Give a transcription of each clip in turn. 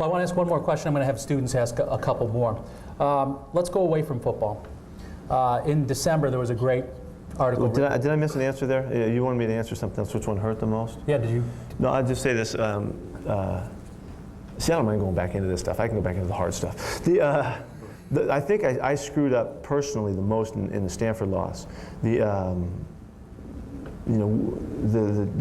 Well, I want to ask one more question. I'm going to have students ask a couple more. Let's go away from football. In December, there was a great article. Well, did I miss an answer there? Yeah, you wanted me to answer something else. Which one hurt the most? Yeah, did you? No, I'll just say this. See, I don't mind going back into this stuff. I can go back into the hard stuff. I think I screwed up personally the most in the Stanford loss. The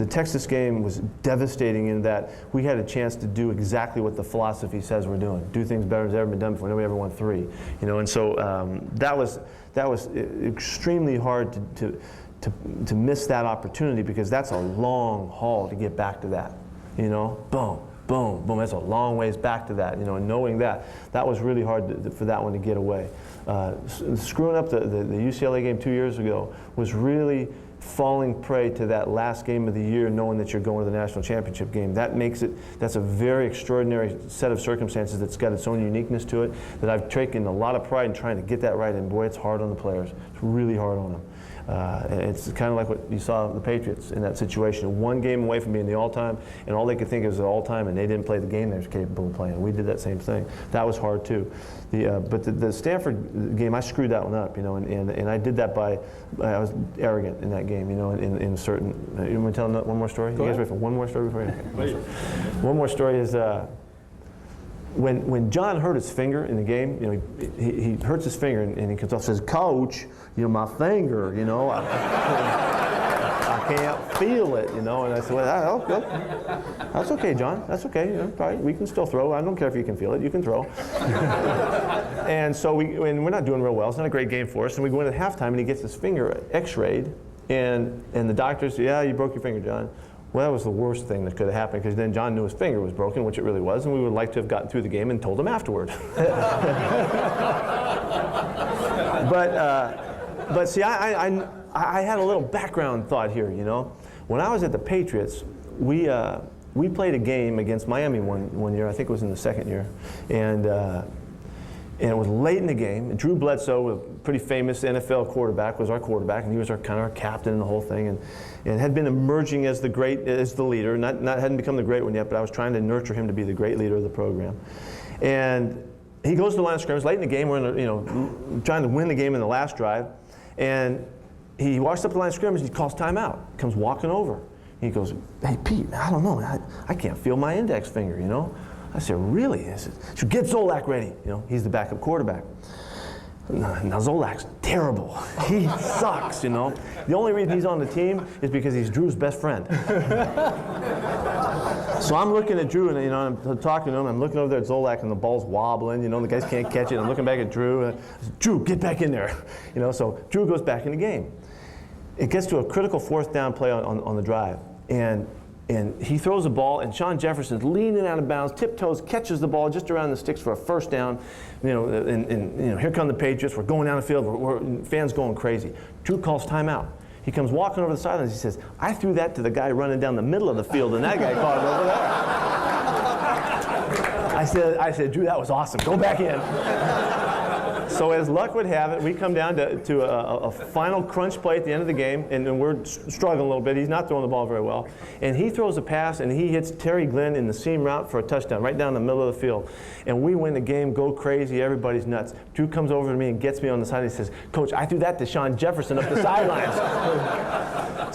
Texas game was devastating in that we had a chance to do exactly what the philosophy says we're doing. Do things better than ever been done before. Nobody ever won 3. And so that was extremely hard to miss that opportunity, because that's a long haul to get back to that. Boom. Boom, boom, that's a long ways back to that, and knowing that was really hard for that one to get away. Screwing up the UCLA game 2 years ago was really falling prey to that last game of the year, knowing that you're going to the national championship game. That's a very extraordinary set of circumstances that's got its own uniqueness to it, that I've taken a lot of pride in trying to get that right, and boy, it's hard on the players. It's really hard on them. It's kind of like what you saw the Patriots in that situation. One game away from being the all-time, and all they could think of was the all-time, and they didn't play the game they were capable of playing. We did that same thing. That was hard too. But the Stanford game, I screwed that one up, and I did that I was arrogant in that game, in certain. You want me to tell one more story? You guys ready for one more story before you? Okay. One more story is. When John hurt his finger in the game, he hurts his finger, and he comes off and says, "Coach, my finger, I can't feel it, And I said, "Well, that's okay, John. That's okay. We can still throw. I don't care if you can feel it. You can throw." And so we're not doing real well. It's not a great game for us. And we go into halftime, and he gets his finger X-rayed, and the doctor said, "Yeah, you broke your finger, John." Well, that was the worst thing that could have happened, because then John knew his finger was broken, which it really was, and we would like to have gotten through the game and told him afterward. But see, I had a little background thought here, When I was at the Patriots, we played a game against Miami one year. I think it was in the second year, and it was late in the game. And Drew Bledsoe, a pretty famous NFL quarterback, was our quarterback, and he was kind of our captain in the whole thing, and had been emerging as the leader. Hadn't become the great one yet, but I was trying to nurture him to be the great leader of the program. And he goes to the line of scrimmage late in the game. We're trying to win the game in the last drive, and he walks up the line of scrimmage and he calls timeout. Comes walking over. He goes, "Hey Pete, I don't know. I can't feel my index finger, I said, "Really?" I said, "So get Zolak ready." He's the backup quarterback. Now Zolak's terrible. He sucks, The only reason he's on the team is because he's Drew's best friend. So I'm looking at Drew, and I'm talking to him. I'm looking over there at Zolak, and the ball's wobbling. The guys can't catch it. I'm looking back at Drew. And I said, "Drew, get back in there." So Drew goes back in the game. It gets to a critical 4th down play on the drive, and he throws the ball, and Sean Jefferson's leaning out of bounds, tiptoes, catches the ball just around the sticks for a 1st down. And here come the Patriots. We're going down the field. Fans going crazy. Drew calls timeout. He comes walking over the sidelines. He says, "I threw that to the guy running down the middle of the field, and that guy caught it over there." I said, "Drew, that was awesome. Go back in." So as luck would have it, we come down to a final crunch play at the end of the game, and we're struggling a little bit. He's not throwing the ball very well. And he throws a pass, and he hits Terry Glenn in the seam route for a touchdown, right down the middle of the field. And we win the game, go crazy, everybody's nuts. Drew comes over to me and gets me on the side, and he says, "Coach, I threw that to Sean Jefferson up the sidelines."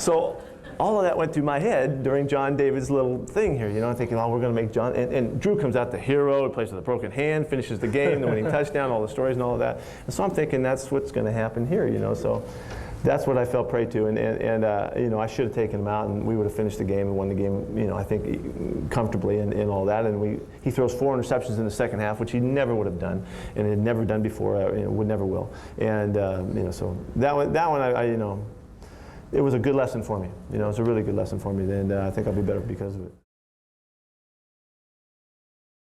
So all of that went through my head during John David's little thing here, I'm thinking, we're going to make John, and Drew comes out the hero, he plays with a broken hand, finishes the game, the winning touchdown, all the stories and all of that. And so I'm thinking that's what's going to happen here, so that's what I fell prey to, and I should have taken him out, and we would have finished the game and won the game, I think comfortably and all that. And he throws 4 interceptions in the second half, which he never would have done, and had never done before, would never will. And so that one, it was a good lesson for me. It was a really good lesson for me, and I think I'll be better because of it.